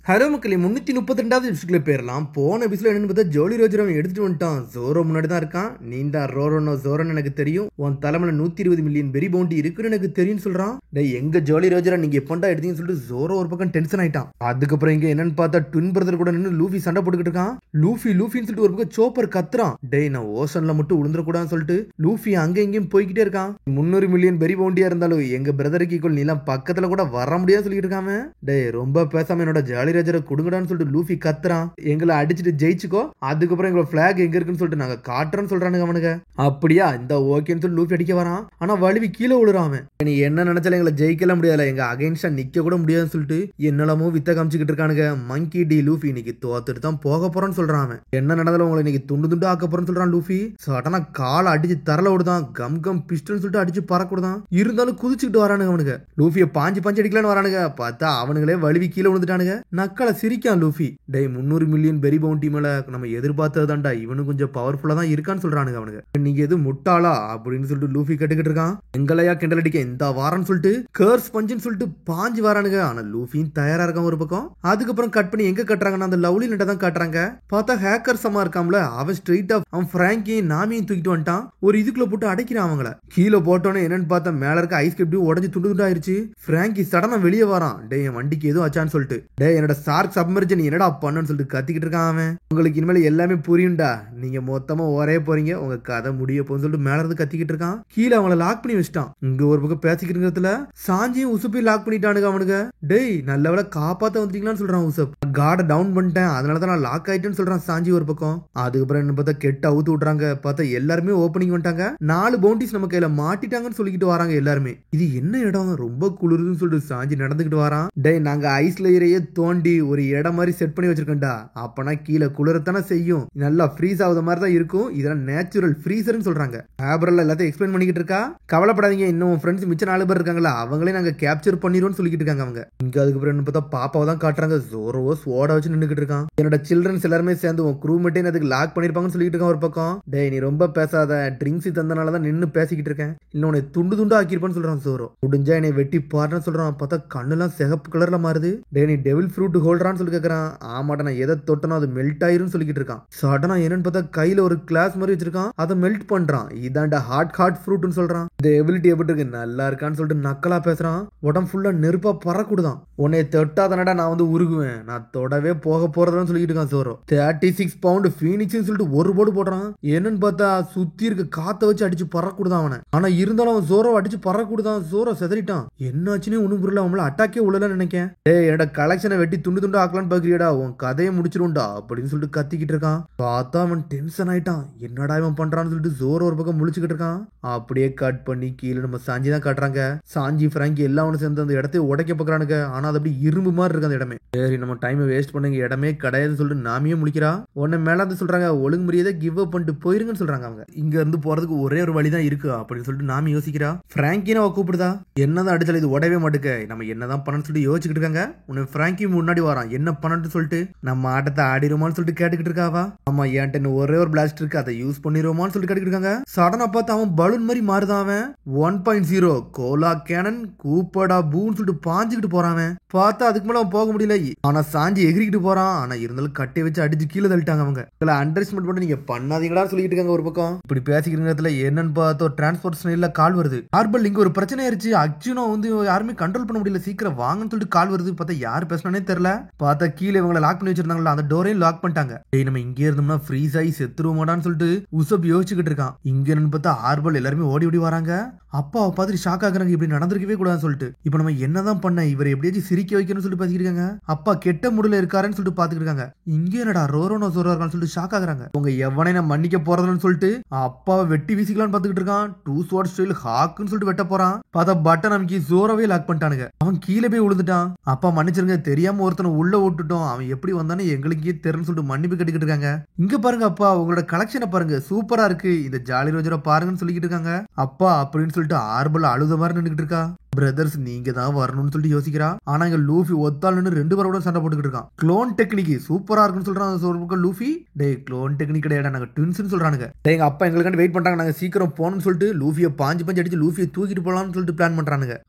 Hello மக்களே 332வது எபிசோட்ல பேரலாம். போன எபிசோட் என்னன்னு பார்த்தா ஜோலி ரோஜர் அவன் எடுத்துட்டு வந்துட்டான். ஜோரோ முன்னாடி தான் இருக்கான். நீண்டா ரோரோனோ ஜோரோன்னு எனக்கு தெரியும், உன் தலைமையில 120 மில்லியன் பெரி பவுண்டி இருக்குன்னு எனக்கு தெரியும்னு சொல்றான். டேய் எங்க ஜோலி ரோஜரா நீங்க எப்பண்டா எடுத்தீங்கன்னு சொல்லிட்டு ஜோரோ ஒரு பக்கம் டென்ஷன் ஆயிட்டான். அதுக்கப்புறம் இங்க என்னன்னு பார்த்தா ட்வின் பிரதர் கூட நின்று லூஃபி சண்டை போட்டுக்கிட்டு இருக்கான். லூஃபின்னு சொல்லிட்டு ஒரு பக்கம் சோப்பர் கத்துறான். டேய் நான் ஓஷன்ல மட்டும் விழுந்துடக்கூடாதுன்னு சொல்லிட்டு லூஃபி அங்க இங்கேயும் போய்கிட்டே இருக்கான். 300 மில்லியன் பெரி பவுண்டியா இருந்தாலும் எங்க பிரதருக்கு ஈக்குவல் நீலாம் பக்கத்துல கூட வர முடியாது சொல்லிட்டு இருக்காம. டேய் ரொம்ப பேசாம என்னோட ஜாலி ரோஜரை கொடுங்கடான்னு சொல்லிட்டு லூஃபி கத்துறான். எங்களை அடிச்சுட்டு ஜெயிச்சுக்கோ, அதுக்கப்புறம் எங்களோட பிளாக் எங்க இருக்குன்னு சொல்லிட்டு நாங்க காட்டுறோம்னு சொல்றானுங்க அவனுங்க. அப்படியா இந்த ஓகேன்னு சொல்லி லூஃபி அடிக்க வரான். ஆனா வலிவி கீழே விழுறான். நீ என்ன நினைச்சாலும் எங்களை ஜெயிக்கலாம் முடியாது, எங்க அகைன்ஸ்டா நிக்க கூட முடியாதுன்னு சொல்லிட்டு என்னெல்லாமோ வித்த காமிச்சுக்கிட்டு இருக்கானுங்க. மங்கி டி லூஃபி இன்னைக்கு தோத்துட்டு தான் போக போறோன்னு சொல்றான். அவன் என்ன நடந்தாலும் உங்களை இன்னைக்கு துண்டு துண்டு ஆக்க போறேன்னு சொல்றான் லூஃபி. சடனா காலை அடிச்சு தரல விடுதான். கம் பிஸ்டன் சொல்லிட்டு அடிச்சு பறக்கூடாதான். இருந்தாலும் குதிச்சுக்கிட்டு வரானுங்க அவனுங்க. லூஃபியை பாஞ்சு அடிக்கலான்னு வரானுங்க. பார்த்தா அவனுங்களே வலிவி கீழே விழுந்துட்டானுங்க. நக்கலை சிரிக்கான் லூஃபி. டேய் 300 மில்லியன் பெரி பவுண்டி மேல நம்ம எதிர்பார்த்ததுதான்டா, இவனு கொஞ்சம் பவர்ஃபுல்லா தான் இருக்கான்னு சொல்றானுங்க அவனுங்க. நீங்க எது முட்டாளா அப்படின்னு சொல்லிட்டு லூஃபி கேட்டுக்கிட்டு இருக்கான். எங்களையா கிண்டல் அடிக்க இந்த வாரம்னு சொல்லிட்டு கர்ஸ் பஞ்சுன்னு சொல்லிட்டு பாஞ்சு வரானுங்க. ஆனா லூஃபியும் தயாரா இருக்கான் ஒரு பக்கம். அதுக்கப்புறம் கட் பண்ணி எங்க கட்டுறாங்கன்னா அந்த லவ்லி நெட்டை தான் காட்டுறாங்க. பார்த்தா ஹேக்கர் சமா இருக்காம்ல, அவன் ஸ்ட்ரெயிட்டா அவன் பிராங்கியும் நாமியும் தூக்கிட்டு வந்துட்டான். ஒரு இதுக்குள்ள போட்டு அடைக்கிறான் அவங்கள. கீழே போட்டோன்னு என்னன்னு பார்த்தா மேல இருக்க ஐஸ் கட்டி உடஞ்சு துண்டு துண்டு ஆயிருச்சு. பிராங்கி சடனா வெளியே வரான். டே என் வண்டிக்கு எதுவும் ஆச்சான்னு சொல்லிட்டு. டே என்னோட சார்க் சப்மர்ஜன் என்னடா பண்ணுன்னு சொல்லிட்டு கத்திக்கிட்டு இருக்கான் அவன். உங்களுக்கு இனிமேல் எல்லாமே புரியும்டா, நீங்க மொத்தமா ஒரே போறீங்க, உங்க கதை முடிய போன்னு சொல்லிட்டு மேல இருந்து கத்திக்கிட்டு இருக்கான். கீழே அவங்கள லாக் பண்ணி வச்சிட்டான். இங்க ஒரு பக்கம் பேசிக்கிட்டு இருக்கிறதுல சாஞ்சியும் உசுப்பையும் லாக் பண்ணிட்டானுங்க அவனுங்க. டேய் நல்ல வேலை காப்பாத்த வந்துட்டீங்களான்னு சொல்றான் உசப். கார்டை டவுன் பண்ணிட்டேன், அதனாலதான் நான் லாக் ஆயிட்டேன்னு சொல்றான் சாஞ்சி ஒரு பக்கம். அதுக்கப்புறம் என்ன பார்த்தா கெட்ட அவுத்து விட்டுறாங்க. பார்த்தா எல்லாருமே ஓப்பனிங் வந்துட்டாங்க. 4 பவுண்டிஸ் நம்ம கையில மாட்டிட்டாங்கன்னு சொல்லிக்கிட்டு வராங்க எல்லாருமே. இது என்ன இடம், ரொம்ப குளிருதுன்னு சொல்லிட்டு சாஞ்சி நடந்துகிட்டு வரான். டேய் நாங்க ஐஸ் லேயரையே தோண்டி ஒரு இடம் மாதிரி செட் பண்ணி வச்சிருக்கேன்டா, அப்பனா கீழே குளிரத்தானே செய்யும், நல்லா ஃப்ரீஸ் ஆகுத மாதிரி தான் இருக்கும், இதெல்லாம் நேச்சுரல் ஃப்ரீசர்னு சொல்றாங்க. ஆப்ரல் எல்லாத்தையும் எக்ஸ்பிளைன் பண்ணிக்கிட்டு இருக்கா. கவலைப்படாதீங்க, இன்னும் ஃப்ரெண்ட்ஸ் மிச்சம் 4 பேர் இருக்காங்களா, அவங்களே நாங்க கேப்சர் பண்ணிடுவோம்னு சொல்லிக்கிட்டு இருக்காங்க அவங்க. இங்க அதுக்கப்புறம் என்ன பார்த்தா பாப்பாவை தான் காட்டுறாங்க. ஜோரோவோ ஸ்வோட வச்சு நின்னுக்கிட்டு இருக்கான். என்னோட சில்ட்ரன்ஸ் எல்லாருமே சேர்ந்து உன் க்ரூமேட்டே அதுக்கு லாக் பண்ணிருப்பாங்கன்னு சொல்லிட்டு இருக்கான் ஒரு பக்கம். டேய் நீ ரொம்ப பேசாத, ட்ரிங்க்ஸ் தந்தனாலதான் நின்னு பேசிக்கிட்டு இருக்கேன், இன்னொன்னு துண்டு துண்டா ஆக்கிருப்பான்னு சொல்றான் ஜோரோ. முடிஞ்சா என்னை வெட்டி பாருன்னு சொல்றான். பார்த்தா கண்ணெல்லாம் சிகப்பு கலர்ல மாறுது. டே நீ டெவில் ஃப்ரூட் ஹோல்டரான்னு சொல்லி கேட்கறான். ஆமாட்டா நான் எதை தொட்டனோ அது மெல்ட் ஆயிருன்னு சொல்லிக்கிட்டு இருக்கான். சடனா என்னன்னு பார்த்தா கையில ஒரு கிளாஸ் மாதிரி வச்சிருக்கான், அதை மெல்ட் பண்றான். இதாண்டா ஹாட் ஃப்ரூட்னு சொல்றான். இந்த எபிலிட்டி எப்படி இருக்கு, நல்லா இருக்கான்னு சொல்லிட்டு நக்கலா பேசுறான். உடம்பு ஃபுல்லா நெருப்பா பறக்கூடுதான். உன்னை தொட்டாதனடா நான் வந்து உருகுவேன், நான் தொடவே போக போறதுன்னு சொல்லிட்டு இருக்கான் சோரோ. 36 பவுண்ட் ஃபீனிக்ஸ்னு சொல்லிட்டு ஒரு போடு போடுறான். என்னன்னு பார்த்தா சுத்தி இருக்க காத்த வச்சு அடிச்சு பறக்கூடுதான் அவனை. ஆனா இருந்தாலும் அவன் ஜோரோ அடிச்சு பறக்கூடுதான். ஜோரோ செதறிட்டான். என்னாச்சுன்னு ஒண்ணும் புரியல, அவங்கள அட்டாக்கே உள்ளலன்னு நினைக்கேன். டேய் என்னோட கலெக்ஷனை வெட்டி துண்டு துண்டு ஆக்கலான்னு பாக்குறியடா, உன் கதையை முடிச்சிருண்டா அப்படின்னு சொல்லிட்டு கத்திக்கிட்டு இருக்கான். பார்த்தா அவன் டென்ஷன் ஆயிட்டான். என்னடா இவன் பண்றான்னு சொல்லிட்டு ஜோரோ ஒரு பக்கம் முழிச்சுக்கிட்டு இருக்கான். அப்படியே கட் பண்ணி கீழே நம்ம சாஞ்சி தான் காட்டுறாங்க. சாஞ்சி பிராங்கி எல்லாம் அவனு சேர்ந்து அந்த இடத்தை உடைக்க பாக்குறானுங்க. ஆனா அது அப்படி இரும்பு மாதிரி இருக்கு அந்த இடமே. சரி நம்ம டைம் வேஸ்ட் பண்ணுங்க, இடமே கிடையாதுன்னு சொல்லிட்டு நாமியே முடிக்கிறா. உன்னை மேல இருந்து சொல்றாங்க ஒழுங்கு முறையதை கிவ் அப் பண்ணிட்டு போயிருங்கன்னு சொல்றாங்க அவங்க. இங்க இருந்து போறதுக்கு ஒரே ஒரு வழிதான் இருக்கு அப்படின்னு சொல்லிட்டு நாமி யோசிக்கிறா. பிராங்கினா கூப்பிடுதா, என்னதான் அடிச்சாலும் இது உடவே மாட்டுக்க, நம்ம என்னதான் பண்ணணும்னு சொல்லிட்டு யோசிச்சுக்கிட்டு இருக்காங்க. உன்னை பிராங்கி முன்னாடி வரான், என்ன பண்ணணும்னு சொல்லிட்டு நம்ம ஆட்டத்தை ஆடிடுமான்னு சொல்லிட்டு கேட்டுக்கிட்டு இருக்காவா. ஆமா என்கிட்ட ஒரே ஒரு பிளாஸ்ட் இருக்கு, அதை யூஸ் பண்ணிடுவோமான்னு சொல்லிட்டு கேட்டுக்கிட்டு இருக்காங்க. சடனா பார்த்து அவன் பலூன் மாதிரி மாறுதான். அவன் 1.0 கோலா கேனன் கூப்படா பூன்னு சொல்லிட்டு பாஞ்சுக்கிட்டு போறான். பார்த்தா அதுக்கு மேல அவன் போக முடியல. ஆனா சாஞ்சி எகிரிக்கிட்டு போறான். ஆனா இருந்தாலும் கட்டை வச்சு அடிச்சு கீழே தள்ளிட்டாங்க அவங்க. அண்டர்ஸ்டிமேட் பண்ணி நீங்க பண்ணாதீங்கடா சொல்லிட்டு இருக்காங்க ஒரு பக்கம். இப்படி பேசிக்கிற நேரத்துல என்னன்னு பார்த்தோ டிரான்ஸ்போர்ட் இல்ல கால் வருது. ஆர்பல் இங்க ஒரு பிரச்சனை ஆயிருச்சு, அர்ஜுனா வந்து யாருமே கண்ட்ரோல் பண்ண முடியல, சீக்கிரம் வாங்கன்னு சொல்லிட்டு கால் வருது. பார்த்தா யார் பேசினானே தெரியல. பார்த்தா கீழே இவங்களை லாக் பண்ணி வச்சிருந்தாங்களா, அந்த டோரையும் லாக் பண்ணிட்டாங்க. டேய் நம்ம இங்கே இருந்தோம்னா ஃப்ரீஸ் ஆகி செத்துருவோமாடான்னு சொல்லிட்டு உசப் யோசிச்சுக்கிட்டு இருக்கான். இங்க என்னன்னு பார்த்தா ஆர்பல் எல்லாருமே ஓடி ஓடி வராங்க. அப்பாவை பார்த்துட்டு ஷாக் ஆகுறாங்க, இப்படி நடந்திருக்கவே கூடாதுன்னு சொல்லிட்டு. இப்ப நம்ம என்னதான் பண்ண, இவர் எப்படியாச்சும் சிரிக்க வைக்கணும்னு சொல்லிட்டு பேசிக்கிட்டு இருக்காங்க. அப்பா கெட்ட முடியல இருக்காருன்னு சொல்லிட்டு பாத்துக்கிட்டு இருக்காங்க. இங்கே என்னடா ரோரோனோ ஜோரோ இருக்கான்னு சொல்லிட்டு ஷாக் ஆகுறாங்க. உங்க எவனை நான் மன்னிக்க போறதுன்னு சொல்லிட்டு அப்பாவை வெட்டி வீசிக்கலாம்னு பாத்துக்கிட்டு இருக்கான். 2 ஸ்வாட் ஸ்டைல் ஹாக்குன்னு சொல்லிட்டு வெட்ட போறான். பார்த்தா பட்டன் நமக்கு ஜோரோவே லாக் பண்ணிட்டானுங்க. அவன் கீழே போய் விழுந்துட்டான். அப்பா மன்னிச்சிருங்க, தெரியாம ஒருத்தனை உள்ள விட்டுட்டோம், அவன் எப்படி வந்தானே எங்களுக்கே தெரியன்னு சொல்லிட்டு மன்னிப்பு கட்டிக்கிட்டு இருக்காங்க. இங்க பாருங்க அப்பா, உங்களோட கலெக்ஷனை பாருங்க, சூப்பரா இருக்கு, இந்த ஜாலி ரோஜரை பாருங்கன்னு சொல்லிக்கிட்டு இருக்காங்க. அப்பா அப்படின்னு சொல்லிட்டு ஆர்பல் அழுத மாதிரி நின்றுட்டு இருக்கா. பிரதர்ஸ் நீங்க தான் வரணும்னு சொல்லிட்டு யோசிக்கிறா. ஆனா இங்க லூஃபி ஒத்தாள்னு 2 பேரோட சண்டை போட்டுக்கிட்டு இருக்கான். க்ளோன் டெக்னிக் சூப்பரா இருக்குன்னு சொல்றான் லூஃபி. டேய் க்ளோன் டெக்னிக் கிடையாது, நாங்க ட்வின்ஸ்னு சொல்றானுங்க. டேய் எங்க அப்பா எங்களுக்காண்டி வெயிட் பண்றாங்க, நாங்க சீக்கிரம் போகணும்னு சொல்லிட்டு லூஃபியை பாஞ்சு அடிச்சு லூஃபியை தூக்கிட்டு போலாம்னு சொல்லிட்டு பிளான் பண்றானுங்க.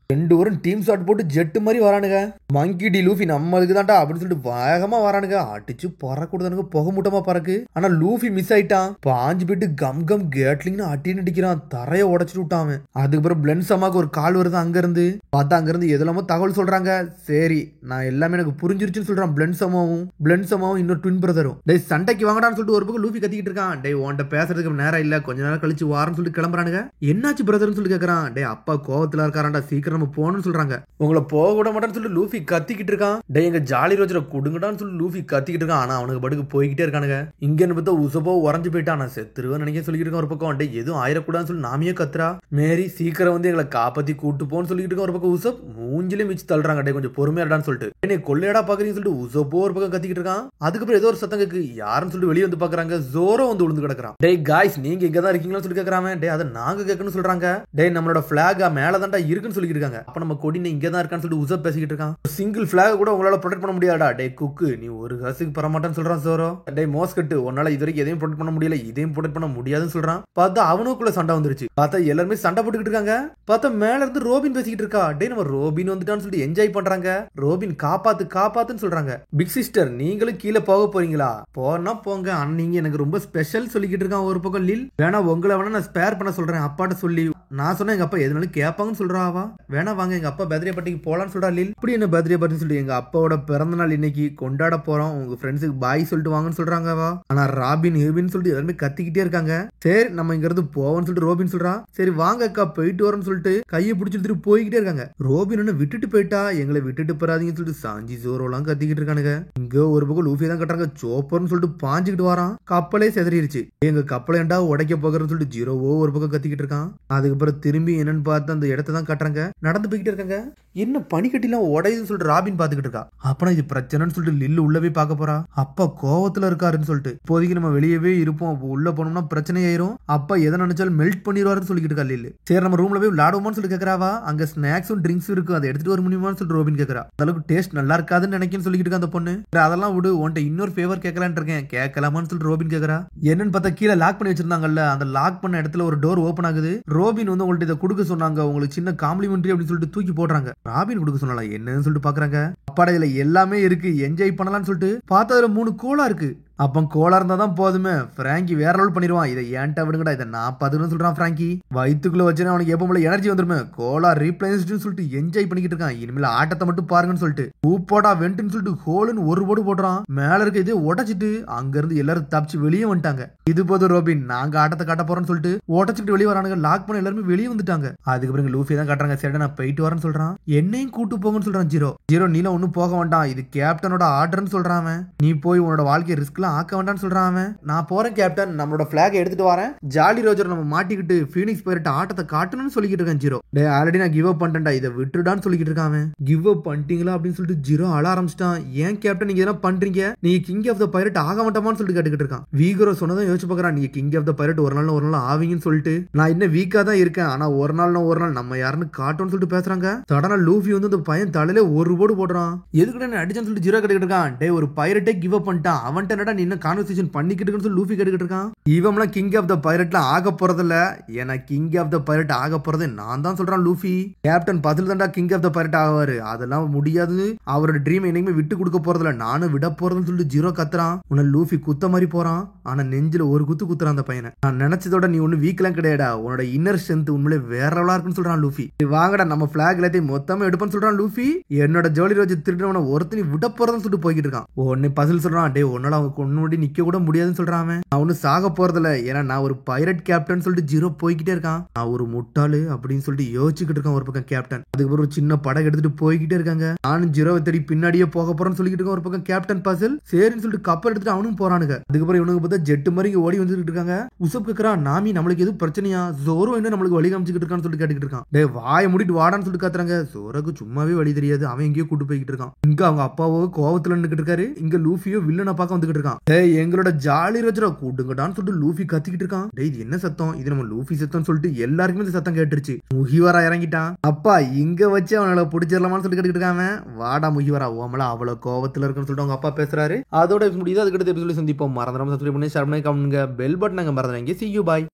2 பேரும் டீம் ஷாட் போட்டு ஜெட் மாதிரி வரானுங்க. மங்கி டி லூஃபி நம்மளுக்கு தான்டா அப்படின்னு சொல்லிட்டு வேகமா வரானுங்க. அடிச்சு பறக்கூடாதுனுங்க, புகை மூட்டமா பறக்கு. ஆனா லூஃபி மிஸ் ஆயிட்டான். பாஞ்சு போயிட்டு கம் கேட்லிங்னு அட்டின்னு அடிக்கிறான். தரைய உடைச்சிட்டு விட்டான். அதுக்கப்புறம் பிளென்ஸ் அம்மாக்கு ஒரு கால் வருது. அங்க இருந்து பார்த்தா அங்க இருந்து எதெல்லாமோ தகவல் சொல்றாங்க. சரி நான் எல்லாமே எனக்கு புரிஞ்சிருச்சுன்னு சொல்றான். பிளென்ஸ் அம்மாவும் இன்னொரு ட்வின் பிரதரும். டேய் சண்டைக்கு வாங்கடான்னு சொல்லிட்டு ஒரு பக்கம் லூஃபி கத்திக்கிட்டு இருக்கான். டேய் உன்கிட்ட பேசுறதுக்கு நேரம் இல்ல, கொஞ்ச நேரம் கழிச்சு வாரன்னு சொல்லிட்டு கிளம்புறானுங்க. என்னாச்சு பிரதர்னு சொல்லி கேக்குறான். டேய் அப்பா கோவத்துல இருக்காராண்டா, சீக்கிரம் நம்ம போகணும்னு சொல்றாங்க. உங்களை போக விட மாட்டான்னு சொல்லிட்டு லூஃபி கத்திக்கிட்டு இருக்கான். டேய் எங்க ஜாலி ரோஜரை கொடுங்கடான்னு சொல்லி லூஃபி கத்திக்கிட்டு இருக்கான். ஆனா அவனுக்கு படுக்கு போய்கிட்டே இருக்கானுங்க. இங்கன்னு பார்த்தா உசபோ உறைஞ்சு போயிட்டான். நான் செத்துருவேன் நினைக்க சொல்லிட்டு இருக்கான் ஒரு பக்கம். டேய் எதுவும் ஆயிரக்கூடாதுன்னு சொல்லி நாமியே கத்துறா. மேரி சீக்கிரம் வந்து எங்களை காப்பாத்தி கூட்டு போன்னு சொல்லிட்டு இருக்க ஒரு பக்கம். உசப் மூஞ்சிலே மிச்சு தள்ளுறாங்க. டே கொஞ்சம் பொறுமையாடான்னு சொல்லிட்டு என்னை கொள்ளையடா பாக்குறீங்கன்னு சொல்லிட்டு உசப்போ ஒரு பக்கம் கத்திக்கிட்டு இருக்கான். அதுக்கப்புறம் ஏதோ ஒரு சத்தம் கேக்கு. யாருன்னு சொல்லிட்டு வெளியே வந்து பாக்குறாங்க. ஜோரோ வந்து விழுந்து கிடக்குறான். டே காய்ஸ் நீங்க இங்கதான் இருக்கீங்களான்னு சொல்லி கேக்குறாங்க. டே அதை நாங்க கேட்கணும்னு சொல்றாங்க. டே நம்மளோட பிளாக் மேலதான்டா இருக்குன்னு சொல்லிட்டு இருக்காங்க. அப்ப நம்ம கொடி இங்கதான் இருக்கான்னு சொல்லிட்டு உசப் பேசிக்கிட்டு இருக்கான். சிங்கிள் பிளாக் கூட உங்களால ப்ரொடெக்ட் பண்ண முடியாதா. டே குக்கு நீ ஒரு காசுக்கு பரமாட்டான்னு சொல்றான் ஜோரோ. டே மோஸ்கட்டு உன்னால இது வரைக்கும் எதையும் ப்ரொடெக்ட் பண்ண முடியல, இதையும் ப்ரொடெக்ட் பண்ண முடியாதுன்னு சொல்றான். பார்த்தா அவனுக்குள்ள சண்டை வந்துருச்சு. பார்த்தா எல்லாருமே சண்டை போட்டுக்கிட்டு இருக்காங்க. பார்த்தா மேல இருந்து ரோபின் பேசிக்கிட்டு இருக்கா. டே நம்ம ரோபின் வந்துட்டான்னு சொல்லிட்டு என்ஜாய் பண்றாங்க. ரோபின் காப்பாத்துன்னு சொல்றாங்க. பிக் சிஸ்டர் நீங்களும் கீழே போக போறீங்களா? போனா போங்க, ஆனா நீங்க எனக்கு ரொம்ப ஸ்பெஷல் சொல்லிக்கிட்டு இருக்கான் ஒரு பக்கம் லில். வேணா உங்களை வேணா நான் ஸ்பேர் பண்ண சொல்றேன் அப்பாட்ட சொல்லி. நான் சொன்னா எங்க அப்பா எதுனாலும் கேட்பாங்கன்னு சொல்றாவா. வேணா வாங்க எங்க அப்பா பர்த்டே பார்ட்டிக்கு போலான்னு சொல்றா லில். இப்படி என்ன பர்த்டே பார்ட்டி சொல்லி எங்க அப்பாவோட பிறந்த நாள் இன்னைக்கு கொண்டாட போறோம், உங்க ஃப்ரெண்ட்ஸுக்கு பாய் சொல்லிட்டு வாங்கன்னு சொல்றாங்கவா. ஆனா ராபின் ஹேபின் சொல்லிட்டு எல்லாருமே கத்திக்கிட்டே இருக்காங்க. சரி நம்ம இங்க இருந்து போவோம்னு சொல்லிட்டு ரோபின் சொல்றா. சரி வாங்க அக்கா போயிட்டு வரோம்னு சொல்லிட்டு கையை பிடிச்சிட்டு போய்கிட்டே இருக்காங்க. ரோபின் விட்டுட்டு போயிட்டா எங்களை விட்டுட்டு போறாதீங்கன்னு சொல்லிட்டு சாஞ்சி ஜோரோலாம் கத்திக்கிட்டு இருக்கானுங்க. இங்க ஒரு பக்கம் லூஃபி தான் கட்டுறாங்க. சோப்பர்னு சொல்லிட்டு பாஞ்சுக்கிட்டு வரான். கப்பலே செதறிடுச்சு. எங்க கப்பலை ஏண்டா உடைக்க போகிறன்னு சொல்லிட்டு ஜீரோவோ ஒரு பக்கம் கத்திக்கிட்டு இருக்கான். அதுக்கப்புறம் திரும்பி என்னன்னு பார்த்து அந்த இடத்த தான் கட்டுறாங்க. நடந்து போய்கிட்டே இருக்காங்க. என்ன பனிக்கட்டிலாம் உடையுதுன்னு சொல்லிட்டு ராபின் பாத்துக்கிட்டு இருக்கா. அப்பனா இது பிரச்சனைன்னு சொல்லிட்டு லில்லு உள்ளவே பார்க்க போறா. அப்பா கோவத்துல இருக்காருன்னு சொல்லிட்டு இப்போதைக்கு நம்ம வெளியவே இருப்போம், உள்ள போனோம்னா பிரச்சனை ஆயிரும், அப்பா எதை நினைச்சாலும் மெல்ட் பண்ணிடுவாருன்னு சொல்லிட்டு இருக்கா லில்லு. சரி நம்ம ரூம்ல போய் விளையாடுவோம்னு சொல்லி கேக்குறாவா. அங்க ஸ்நாக்ஸும் ட்ரிங்க்ஸ் இருக்கு, அதை எடுத்துட்டு வர முடியுமான்னு சொல்லிட்டு ரோபின் கேக்குறா. அளவுக்கு டேஸ்ட் நல்லா இருக்காதுன்னு நினைக்கிறேன்னு சொல்லிட்டு இருக்கா அந்த பொண்ணு. அதெல்லாம் விடு, உன்ட்ட இன்னொரு ஃபேவர் கேட்கலான்னு இருக்கேன், கேட்கலாமான்னு சொல்லிட்டு ரோபின் கேக்குறா. என்னன்னு பார்த்தா கீழே லாக் பண்ணி வச்சிருந்தாங்கல்ல, அந்த லாக் பண்ண இடத்துல ஒரு டோர் ஓபன் ஆகுது. ரோபின் வந்து உங்கள்ட்ட இதை கொடுக்க சொன்னாங்க, உங்களுக்கு சின்ன காம்ப்ளிமெண்டரி அப்படின்னு சொல்லிட்டு தூக்கி போடுறாங்க. ராபின் கொடுக்க சொன்னால என்னன்னு சொல்லிட்டு பாக்குறாங்க. அப்பாடா இதுல எல்லாமே இருக்கு, என்ஜாய் பண்ணலாம்னு சொல்லிட்டு பார்த்தா அதுல 3 கோலா இருக்கு. அப்ப கோலா இருந்தா தான் போதுமே, பிராங்கி வேற ரோல் பண்ணிடுவான். இதை ஏன்ட்டா விடுங்கடா, இதை நான் பாத்துக்கணும்னு சொல்றான் பிராங்கி. வயிற்றுக்குள்ள வச்சுன்னா அவனுக்கு எப்போ எனர்ஜி வந்துருமே. கோலா ரீப்ளேஸ்ட்னு சொல்லிட்டு என்ஜாய் பண்ணிக்கிட்டு இருக்கான். இனிமேல் ஆட்டத்தை மட்டும் பாருங்கன்னு சொல்லிட்டு பூப்போடா வெண்டுன்னு சொல்லிட்டு ஹோலுன்னு ஒரு போடு போடுறான். மேல இருக்க இதே உடைச்சிட்டு அங்க இருந்து எல்லாரும் தப்பிச்சு வெளியே வந்துட்டாங்க. இது போதும் ரோபின், நாங்க ஆட்டத்தை காட்ட போறோம்னு சொல்லிட்டு உடச்சிட்டு வெளியே வரானுங்க. லாக் பண்ண எல்லாருமே வெளியே வந்துட்டாங்க. அதுக்கப்புறம் லூஃபி தான் காட்டுறாங்க. சரி நான் போயிட்டு வரேன்னு சொல்றான். என்னையும் கூட்டு போங்கன்னு சொல்றான் ஜீரோ. நீல ஒன்னும் போக வேண்டாம், இது கேப்டனோட ஆர்டர்னு சொல்றான். நீ போய் உன்னோட வாழ்க்கையை ரிஸ்க் ஆக்க வேண்டாம்னு சொல்றான் அவன். நான் போறேன் கேப்டன், நம்மளோட பிளாக் எடுத்துட்டு வரேன். ஜாலி ரோஜர் நம்ம மாட்டிக்கிட்டு ஃபீனிக்ஸ் பைரட் ஆட்டத்தை காட்டணும்னு சொல்லிட்டு இருக்கேன் ஜீரோ. டேய் ஆல்ரெடி நான் கிவ் அப் பண்ணிட்டேன்டா, இதை விட்டுடான்னு சொல்லிட்டு இருக்கான். கிவ் அப் பண்ணிட்டீங்களா அப்படின்னு சொல்லிட்டு ஜீரோ அழ ஆரம்பிச்சிட்டான். ஏன் கேப்டன் நீங்க என்ன பண்றீங்க, நீங்க கிங் ஆஃப் த பைரட் ஆக மாட்டோமான்னு சொல்லிட்டு கேட்டுக்கிட்டு இருக்கான். வீகரோ சொன்னதான் யோசிச்சு பாக்குறான். நீங்க கிங் ஆஃப் த பைரட் ஒரு நாள் ஆவீங்கன்னு சொல்லிட்டு. நான் இன்னும் வீக்கா தான் இருக்கேன், ஆனா ஒரு நாள் நம்ம யாருன்னு காட்டோம்னு சொல்லிட்டு பேசுறாங்க. சடனா லூஃபி வந்து அந்த பையன் தலையில ஒரு போடு போடுறான். எதுக்கு நான் அடிச்சேன்னு சொல்லிட்டு ஜீரோ கேட்டுக்கிட்டு இருக்கான். டே ஒரு பைரட்டே கிவ் அப் பண்ணிட்டான், அவன்கிட்ட என்னடா நீ என்ன கான்வர்சேஷன் பண்ணிக்கிட்டு சொல்லி லூஃபி கேட்டுக்கிட்டு இருக்கான். இவன்லாம் கிங் ஆஃப் த பைரட்லாம் ஆக போறதில்ல, ஏன்னா கிங் ஆஃப் த பைரட் ஆக போறது நான் தான் சொல்றான் லூஃபி. கேப்டன் பதில் தான்டா கிங் ஆஃப் த பைரட் ஆவாரு, அதெல்லாம் முடியாது, அவரோட ட்ரீம் என்னைக்குமே விட்டு கொடுக்க போறதில்ல, நானும் விட போறதுன்னு சொல்லிட்டு ஜீரோ கத்துறான். உன்னை லூஃபி குத்த மாதிரி போறான். ஆனா நெஞ்சில ஒரு குத்துறான் அந்த பையனை. நான் நினைச்சதோட நீ ஒண்ணு வீக்லாம் கிடையாடா, உன்னோட இன்னர் ஸ்ட்ரென்த் உண்மையிலே வேற லெவலா இருக்குன்னு சொல்றான் லூஃபி. வாங்கடா நம்ம பிளாக் எல்லாத்தையும் மொத்தமா எடுப்பேன்னு சொல்றான் லூஃபி. என்னோட ஜோலி ரோஜ் திருடவன ஒருத்தனி விட போறதுன்னு சொல்லிட்டு போய்கிட்டு இருக்கான். உன்னை பசில் சொல்றான். டே உன்னால அவங்க கொண்டு நிக்க கூட முடியாதுன்னு சொல்றான். அவனு சாக போறதில்ல, ஏன்னா நான் ஒரு பைரட் கேப்டன் சொல்லிட்டு ஜீரோ போய்கிட்டே இருக்கான். நான் ஒரு முட்டாளு அப்படின்னு சொல்லிட்டு யோசிச்சுக்கிட்டு இருக்கான் ஒரு பக்கம் கேப்டன். அதுக்கப்புறம் ஒரு சின்ன படகு எடுத்துட்டு போய்கிட்டே இருக்காங்க. நானும் ஜீரோவை தேடி பின்னாடியே போக போறேன்னு சொல்லிட்டு இருக்கேன் ஒரு பக்கம் கேப்டன் பசில். சரின்னு சொல்லிட்டு கப்பல் எடுத்துட்டு அவனும் போறானுங்க. அதுக்கப்புறம் இவனுக்கு பார்த்தா ஜெட்டு மாதிரி ஓடி வந்துட்டு இருக்காங்க. உசப் கேக்குறான், நாமி நம்மளுக்கு எதுவும் பிரச்சனையா, ஜோரோ என்ன நம்மளுக்கு வழி காமிச்சுக்கிட்டு இருக்கான்னு சொல்லிட்டு கேட்டுக்கிட்டு இருக்கான். டே வாயை மூடிட்டு வாடான்னு சொல்லிட்டு காத்துறாங்க. ஜோரோக்கு சும்மாவே வழி தெரியாது, அவன் எங்கேயோ கூட்டு போய்கிட்டு இருக்கான். இருக்கான். இங்க அவங்க அப்பாவோ கோவத்துல நின்னுக்கிட்டு இருக்காரு. இங்க லூஃபியோ வில்லனை பார்க்க வந்துகிட்டு இருக்கான். டேய் எங்களோட ஜாலி ரோஜரா கூடுங்கடான்னு சொல்லிட்டு லூஃபி கத்திக்கிட்டு இருக்கான். டேய் இது என்ன சத்தம்? இது நம்ம லூஃபி சத்தம் சொல்லிட்டு எல்லாருக்குமே இந்த சத்தம் கேட்டுருச்சு. முகிவரா இறங்கிட்டான். அப்பா இங்க வச்சு அவனால பிடிச்சிடலாமான்னு சொல்லிட்டு கேட்டுக்கிட்டு இருக்காங்க. வாடா முகிவரா ஓமலா அவ்வளவு கோவத்துல இருக்குன்னு சொல்லிட்டு அவங்க அப்பா பேசுறாரு. அதோட முடியுது. அதுக்கடுத்து எபிசோட சந்திப்போம். மறந்துடாம சப்ஸ்கிரைப் பண்ணி ஷேர் பண்ணி கமெண்ட் பண்ணுங்க. பெல் பட்டன் மறந்துடாங்க. See you bye.